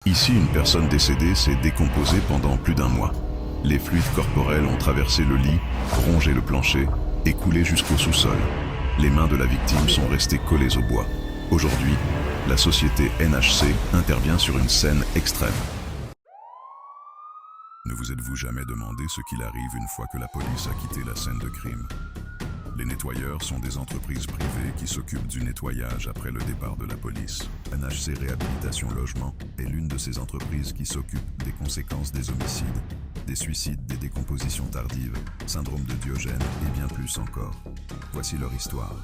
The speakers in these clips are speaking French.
Ici, une personne décédée s'est décomposée pendant plus d'un mois. Les fluides corporels ont traversé le lit, rongé le plancher et coulé jusqu'au sous-sol. Les mains de la victime sont restées collées au bois. Aujourd'hui, la société NHC intervient sur une scène extrême. Ne vous êtes-vous jamais demandé ce qu'il arrive une fois que la police a quitté la scène de crime? Les nettoyeurs sont des entreprises privées qui s'occupent du nettoyage après le départ de la police. NHC Réhabilitation Logement est l'une de ces entreprises qui s'occupent des conséquences des homicides, des suicides, des décompositions tardives, syndrome de Diogène et bien plus encore. Voici leur histoire.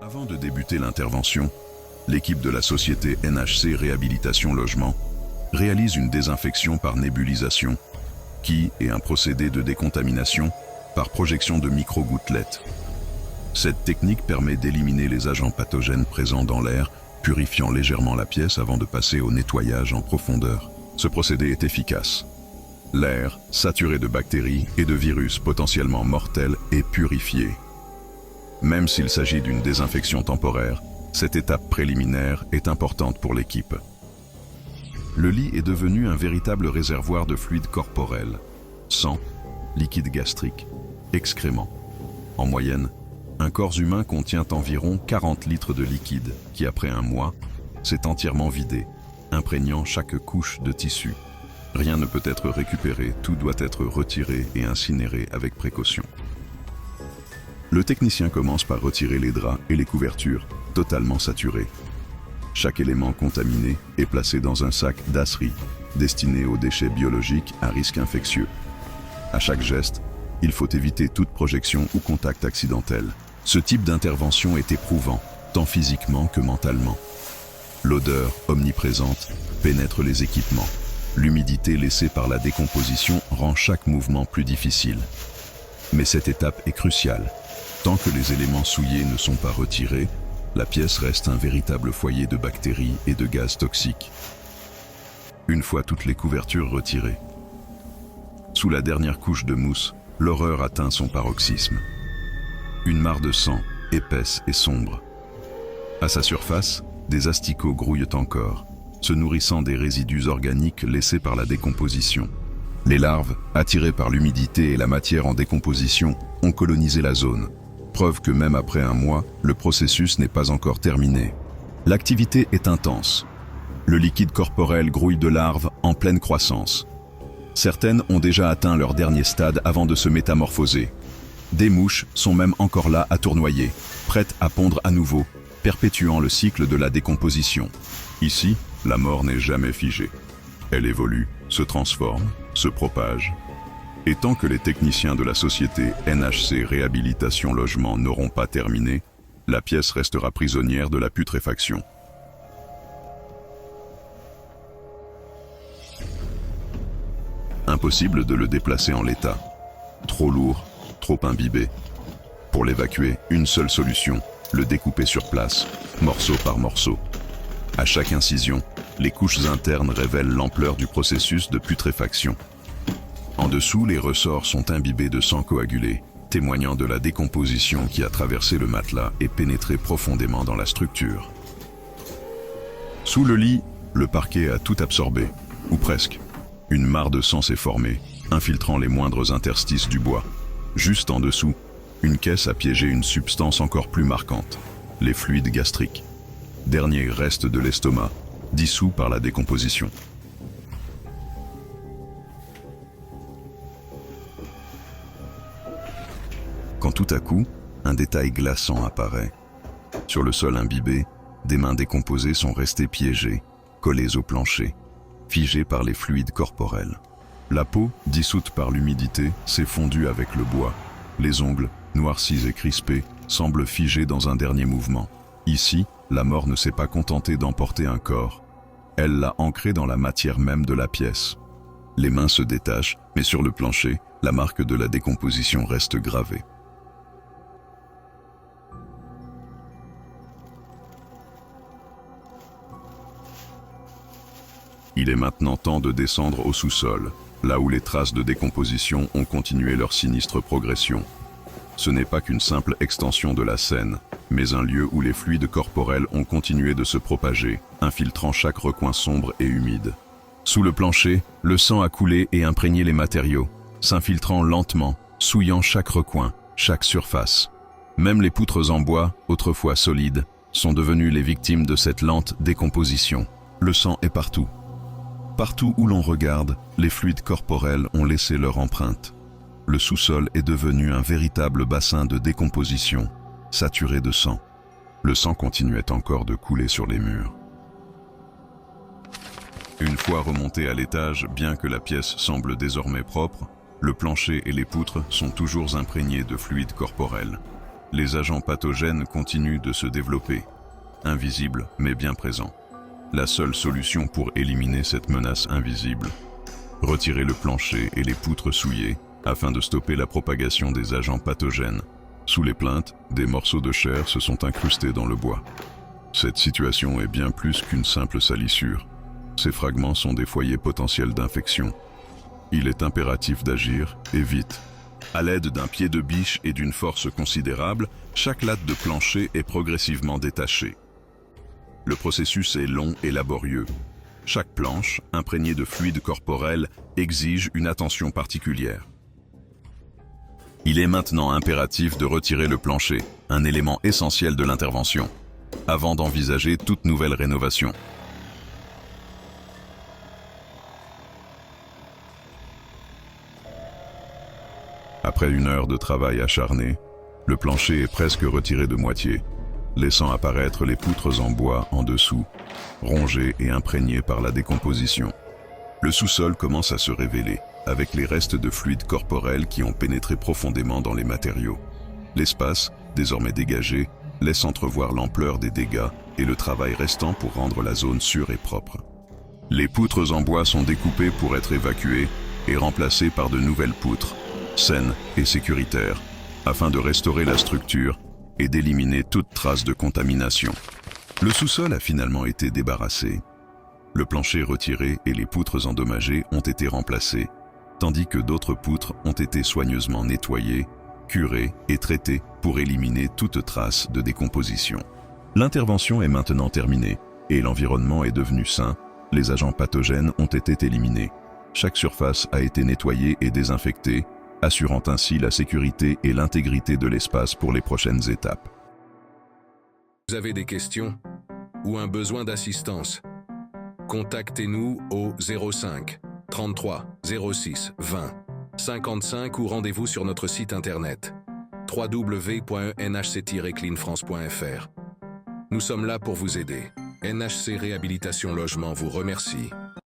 Avant de débuter l'intervention, l'équipe de la société NHC Réhabilitation Logement réalise une désinfection par nébulisation, qui est un procédé de décontamination par projection de micro-gouttelettes. Cette technique permet d'éliminer les agents pathogènes présents dans l'air, purifiant légèrement la pièce avant de passer au nettoyage en profondeur. Ce procédé est efficace. L'air, saturé de bactéries et de virus potentiellement mortels, est purifié. Même s'il s'agit d'une désinfection temporaire, cette étape préliminaire est importante pour l'équipe. Le lit est devenu un véritable réservoir de fluides corporels, sang, liquide gastrique, excréments. En moyenne, un corps humain contient environ 40 litres de liquide qui, après un mois, s'est entièrement vidé, imprégnant chaque couche de tissu. Rien ne peut être récupéré, tout doit être retiré et incinéré avec précaution. Le technicien commence par retirer les draps et les couvertures, totalement saturés. Chaque élément contaminé est placé dans un sac d'asserie, destiné aux déchets biologiques à risque infectieux. À chaque geste, il faut éviter toute projection ou contact accidentel. Ce type d'intervention est éprouvant, tant physiquement que mentalement. L'odeur, omniprésente, pénètre les équipements. L'humidité laissée par la décomposition rend chaque mouvement plus difficile. Mais cette étape est cruciale. Tant que les éléments souillés ne sont pas retirés, la pièce reste un véritable foyer de bactéries et de gaz toxiques. Une fois toutes les couvertures retirées, sous la dernière couche de mousse, l'horreur atteint son paroxysme. Une mare de sang, épaisse et sombre. À sa surface, des asticots grouillent encore, se nourrissant des résidus organiques laissés par la décomposition. Les larves, attirées par l'humidité et la matière en décomposition, ont colonisé la zone. Preuve que même après un mois, le processus n'est pas encore terminé. L'activité est intense. Le liquide corporel grouille de larves en pleine croissance. Certaines ont déjà atteint leur dernier stade avant de se métamorphoser. Des mouches sont même encore là à tournoyer, prêtes à pondre à nouveau, perpétuant le cycle de la décomposition. Ici, la mort n'est jamais figée. Elle évolue, se transforme, se propage. Et tant que les techniciens de la société NHC Réhabilitation Logement n'auront pas terminé, la pièce restera prisonnière de la putréfaction. Impossible de le déplacer en l'état. Trop lourd, trop imbibé. Pour l'évacuer, une seule solution, le découper sur place, morceau par morceau. À chaque incision, les couches internes révèlent l'ampleur du processus de putréfaction. En dessous, les ressorts sont imbibés de sang coagulé, témoignant de la décomposition qui a traversé le matelas et pénétré profondément dans la structure. Sous le lit, le parquet a tout absorbé, ou presque. Une mare de sang s'est formée, infiltrant les moindres interstices du bois. Juste en dessous, une caisse a piégé une substance encore plus marquante, les fluides gastriques. Dernier reste de l'estomac, dissous par la décomposition. Quand tout à coup, un détail glaçant apparaît. Sur le sol imbibé, des mains décomposées sont restées piégées, collées au plancher, figées par les fluides corporels. La peau, dissoute par l'humidité, s'est fondue avec le bois. Les ongles, noircis et crispés, semblent figés dans un dernier mouvement. Ici, la mort ne s'est pas contentée d'emporter un corps. Elle l'a ancré dans la matière même de la pièce. Les mains se détachent, mais sur le plancher, la marque de la décomposition reste gravée. Il est maintenant temps de descendre au sous-sol, là où les traces de décomposition ont continué leur sinistre progression. Ce n'est pas qu'une simple extension de la Seine, mais un lieu où les fluides corporels ont continué de se propager, infiltrant chaque recoin sombre et humide. Sous le plancher, le sang a coulé et imprégné les matériaux, s'infiltrant lentement, souillant chaque recoin, chaque surface. Même les poutres en bois, autrefois solides, sont devenues les victimes de cette lente décomposition. Le sang est partout. Partout où l'on regarde, les fluides corporels ont laissé leur empreinte. Le sous-sol est devenu un véritable bassin de décomposition, saturé de sang. Le sang continuait encore de couler sur les murs. Une fois remonté à l'étage, bien que la pièce semble désormais propre, le plancher et les poutres sont toujours imprégnés de fluides corporels. Les agents pathogènes continuent de se développer, invisibles mais bien présents. La seule solution pour éliminer cette menace invisible, retirer le plancher et les poutres souillées afin de stopper la propagation des agents pathogènes. Sous les plaintes, des morceaux de chair se sont incrustés dans le bois. Cette situation est bien plus qu'une simple salissure. Ces fragments sont des foyers potentiels d'infection. Il est impératif d'agir, et vite. À l'aide d'un pied de biche et d'une force considérable, chaque latte de plancher est progressivement détachée. Le processus est long et laborieux. Chaque planche, imprégnée de fluide corporel, exige une attention particulière. Il est maintenant impératif de retirer le plancher, un élément essentiel de l'intervention, avant d'envisager toute nouvelle rénovation. Après une heure de travail acharné, le plancher est presque retiré de moitié, laissant apparaître les poutres en bois en dessous, rongées et imprégnées par la décomposition. Le sous-sol commence à se révéler, avec les restes de fluides corporels qui ont pénétré profondément dans les matériaux. L'espace, désormais dégagé, laisse entrevoir l'ampleur des dégâts et le travail restant pour rendre la zone sûre et propre. Les poutres en bois sont découpées pour être évacuées et remplacées par de nouvelles poutres, saines et sécuritaires, afin de restaurer la structure et d'éliminer toute trace de contamination. Le sous-sol a finalement été débarrassé. Le plancher retiré et les poutres endommagées ont été remplacées, tandis que d'autres poutres ont été soigneusement nettoyées, curées et traitées pour éliminer toute trace de décomposition. L'intervention est maintenant terminée et l'environnement est devenu sain. Les agents pathogènes ont été éliminés. Chaque surface a été nettoyée et désinfectée, assurant ainsi la sécurité et l'intégrité de l'espace pour les prochaines étapes. Vous avez des questions ou un besoin d'assistance? Contactez-nous au 05 33 06 20 55 ou rendez-vous sur notre site internet www.nhc-cleanfrance.fr. Nous sommes là pour vous aider. NHC Réhabilitation Logement vous remercie.